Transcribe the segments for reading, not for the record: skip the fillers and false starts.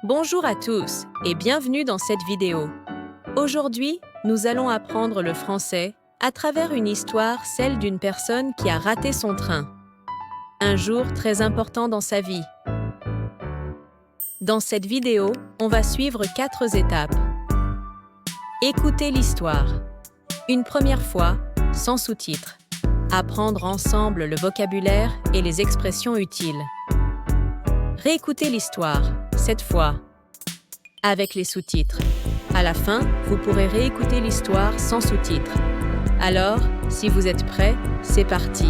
Bonjour à tous et bienvenue dans cette vidéo. Aujourd'hui, nous allons apprendre le français à travers une histoire, celle d'une personne qui a raté son train. Un jour très important dans sa vie. Dans cette vidéo, on va suivre 4 étapes. Écoutez l'histoire. Une première fois, sans sous-titres. Apprendre ensemble le vocabulaire et les expressions utiles. Réécoutez l'histoire, cette fois, avec les sous-titres. À la fin, vous pourrez réécouter l'histoire sans sous-titres. Alors, si vous êtes prêts, c'est parti.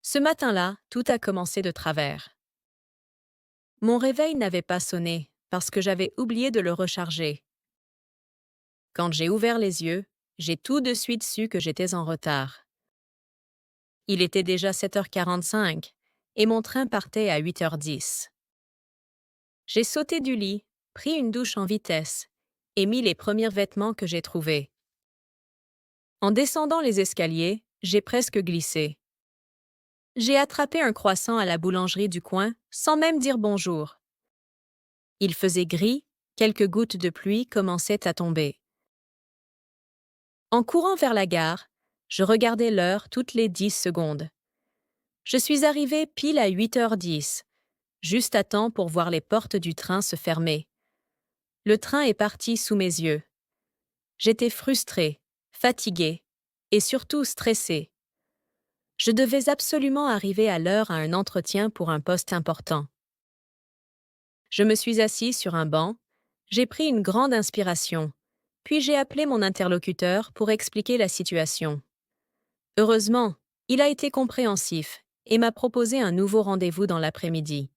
Ce matin-là, tout a commencé de travers. Mon réveil n'avait pas sonné parce que j'avais oublié de le recharger. Quand j'ai ouvert les yeux, j'ai tout de suite su que j'étais en retard. Il était déjà 7h45 et mon train partait à 8h10. J'ai sauté du lit, pris une douche en vitesse et mis les premiers vêtements que j'ai trouvés. En descendant les escaliers, j'ai presque glissé. J'ai attrapé un croissant à la boulangerie du coin sans même dire bonjour. Il faisait gris, quelques gouttes de pluie commençaient à tomber. En courant vers la gare, je regardais l'heure toutes les 10 secondes. Je suis arrivé pile à 8h10, juste à temps pour voir les portes du train se fermer. Le train est parti sous mes yeux. J'étais frustrée, fatiguée et surtout stressée. Je devais absolument arriver à l'heure à un entretien pour un poste important. Je me suis assis sur un banc, j'ai pris une grande inspiration, puis j'ai appelé mon interlocuteur pour expliquer la situation. Heureusement, il a été compréhensif et m'a proposé un nouveau rendez-vous dans l'après-midi.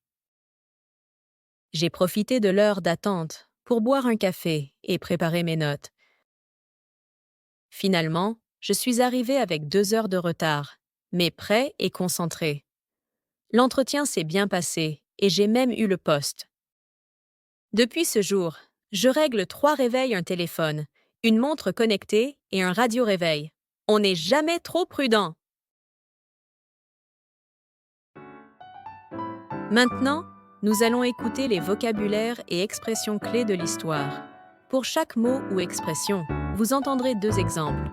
J'ai profité de l'heure d'attente pour boire un café et préparer mes notes. Finalement, je suis arrivé avec 2 heures de retard, mais prêt et concentré. L'entretien s'est bien passé et j'ai même eu le poste. Depuis ce jour, je règle 3 réveils, un téléphone, une montre connectée et un radio-réveil. On n'est jamais trop prudent. Maintenant, nous allons écouter les vocabulaires et expressions clés de l'histoire. Pour chaque mot ou expression, vous entendrez 2 exemples,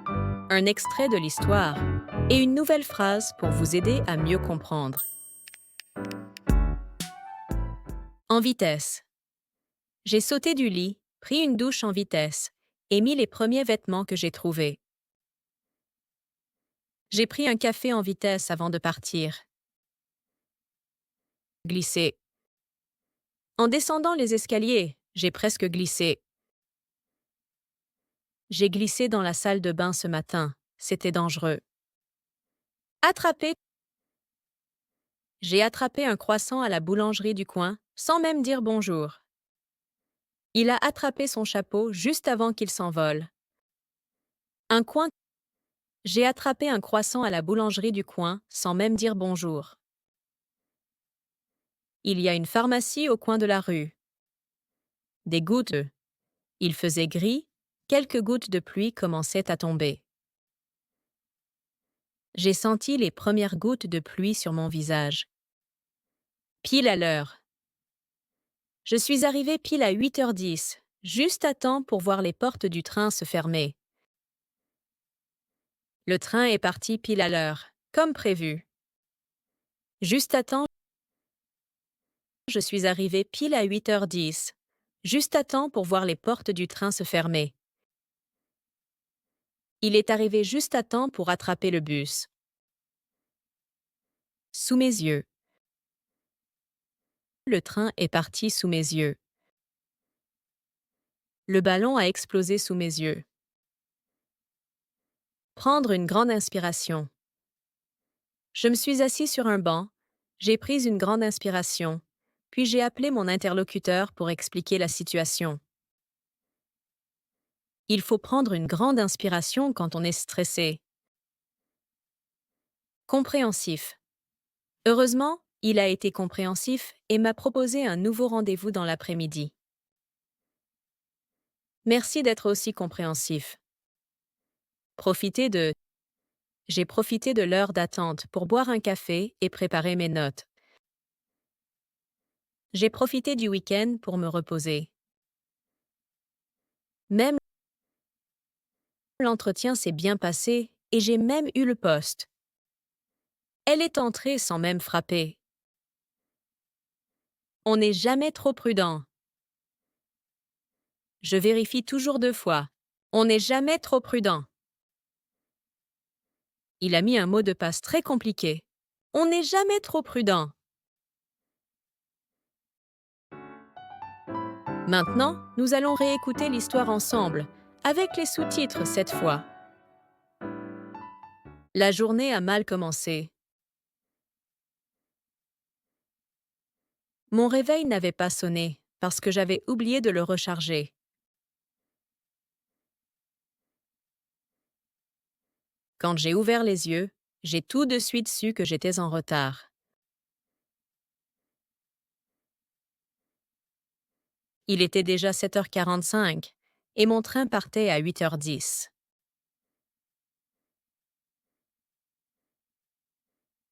un extrait de l'histoire et une nouvelle phrase pour vous aider à mieux comprendre. En vitesse. J'ai sauté du lit, pris une douche en vitesse et mis les premiers vêtements que j'ai trouvés. J'ai pris un café en vitesse avant de partir. Glisser. En descendant les escaliers, j'ai presque glissé. J'ai glissé dans la salle de bain ce matin. C'était dangereux. Attraper. J'ai attrapé un croissant à la boulangerie du coin sans même dire bonjour. Il a attrapé son chapeau juste avant qu'il s'envole. Un coin. J'ai attrapé un croissant à la boulangerie du coin sans même dire bonjour. Il y a une pharmacie au coin de la rue. Des gouttes. Il faisait gris, quelques gouttes de pluie commençaient à tomber. J'ai senti les premières gouttes de pluie sur mon visage. Pile à l'heure. Je suis arrivé pile à 8h10, juste à temps pour voir les portes du train se fermer. Le train est parti pile à l'heure, comme prévu. Juste à temps, je suis arrivé pile à 8h10, juste à temps pour voir les portes du train se fermer. Il est arrivé juste à temps pour attraper le bus. Sous mes yeux. Le train est parti sous mes yeux. Le ballon a explosé sous mes yeux. Prendre une grande inspiration. Je me suis assis sur un banc, j'ai pris une grande inspiration, puis j'ai appelé mon interlocuteur pour expliquer la situation. Il faut prendre une grande inspiration quand on est stressé. Compréhensif. Heureusement, il a été compréhensif et m'a proposé un nouveau rendez-vous dans l'après-midi. Merci d'être aussi compréhensif. Profitez de. J'ai profité de l'heure d'attente pour boire un café et préparer mes notes. J'ai profité du week-end pour me reposer. Même l'entretien s'est bien passé et j'ai même eu le poste. Elle est entrée sans même frapper. On n'est jamais trop prudent. Je vérifie toujours 2 fois. On n'est jamais trop prudent. Il a mis un mot de passe très compliqué. On n'est jamais trop prudent. Maintenant, nous allons réécouter l'histoire ensemble, avec les sous-titres cette fois. La journée a mal commencé. Mon réveil n'avait pas sonné parce que j'avais oublié de le recharger. Quand j'ai ouvert les yeux, j'ai tout de suite su que j'étais en retard. Il était déjà 7h45 et mon train partait à 8h10.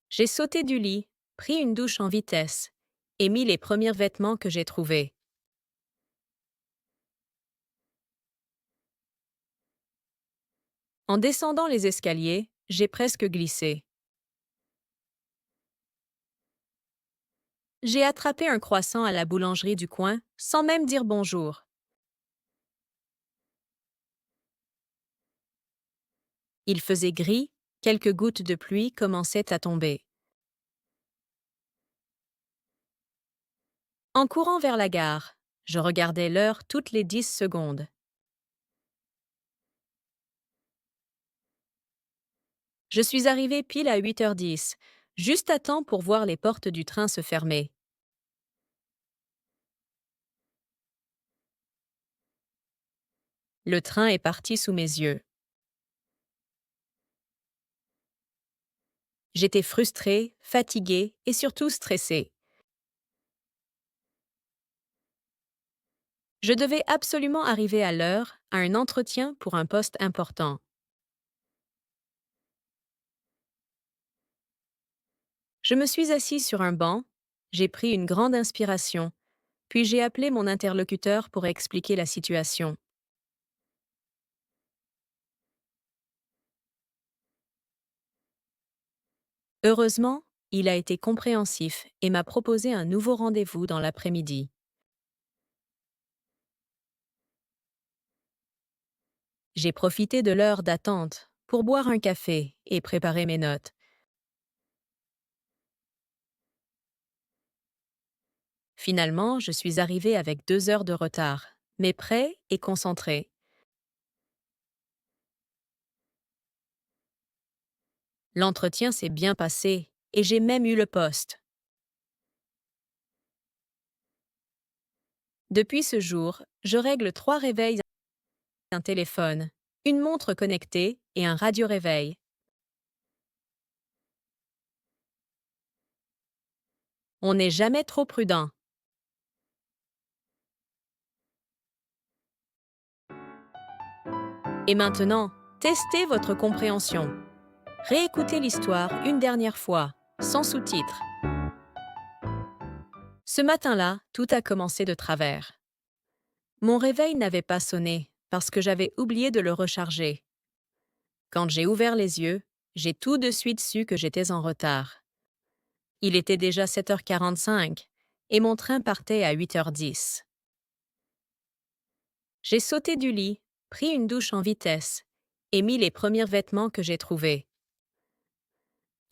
J'ai sauté du lit, pris une douche en vitesse et mis les premiers vêtements que j'ai trouvés. En descendant les escaliers, j'ai presque glissé. J'ai attrapé un croissant à la boulangerie du coin sans même dire bonjour. Il faisait gris, quelques gouttes de pluie commençaient à tomber. En courant vers la gare, je regardais l'heure toutes les 10 secondes. Je suis arrivé pile à 8h10, juste à temps pour voir les portes du train se fermer. Le train est parti sous mes yeux. J'étais frustrée, fatiguée et surtout stressée. Je devais absolument arriver à l'heure à un entretien pour un poste important. Je me suis assise sur un banc, j'ai pris une grande inspiration, puis j'ai appelé mon interlocuteur pour expliquer la situation. Heureusement, il a été compréhensif et m'a proposé un nouveau rendez-vous dans l'après-midi. J'ai profité de l'heure d'attente pour boire un café et préparer mes notes. Finalement, je suis arrivée avec 2 heures de retard, mais prêt et concentré. L'entretien s'est bien passé et j'ai même eu le poste. Depuis ce jour, je règle 3 réveils, un téléphone, une montre connectée et un radio-réveil. On n'est jamais trop prudent. Et maintenant, testez votre compréhension. Réécoutez l'histoire une dernière fois, sans sous-titres. Ce matin-là, tout a commencé de travers. Mon réveil n'avait pas sonné parce que j'avais oublié de le recharger. Quand j'ai ouvert les yeux, j'ai tout de suite su que j'étais en retard. Il était déjà 7h45 et mon train partait à 8h10. J'ai sauté du lit, pris une douche en vitesse et mis les premiers vêtements que j'ai trouvés.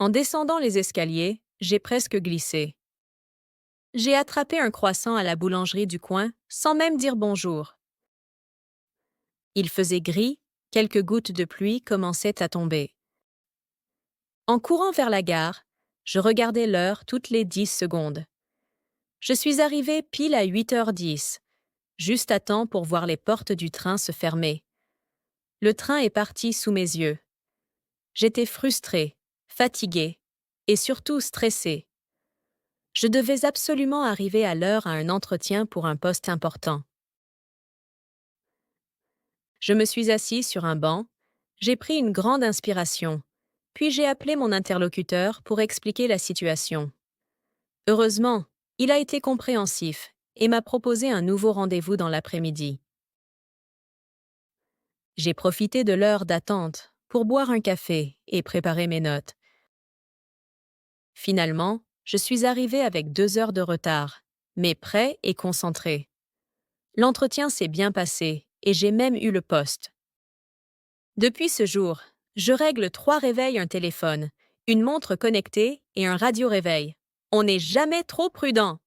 En descendant les escaliers, j'ai presque glissé. J'ai attrapé un croissant à la boulangerie du coin sans même dire bonjour. Il faisait gris, quelques gouttes de pluie commençaient à tomber. En courant vers la gare, je regardais l'heure toutes les 10 secondes. Je suis arrivé pile à 8h10, juste à temps pour voir les portes du train se fermer. Le train est parti sous mes yeux. J'étais frustrée, fatiguée et surtout stressée. Je devais absolument arriver à l'heure à un entretien pour un poste important. Je me suis assise sur un banc, j'ai pris une grande inspiration, puis j'ai appelé mon interlocuteur pour expliquer la situation. Heureusement, Il a été compréhensif et m'a proposé un nouveau rendez-vous dans l'après-midi. J'ai profité de l'heure d'attente pour boire un café et préparer mes notes. Finalement, je suis arrivé avec 2 heures de retard, mais prêt et concentré. L'entretien s'est bien passé et j'ai même eu le poste. Depuis ce jour, je règle 3 réveils, un téléphone, une montre connectée et un radio-réveil. On n'est jamais trop prudent.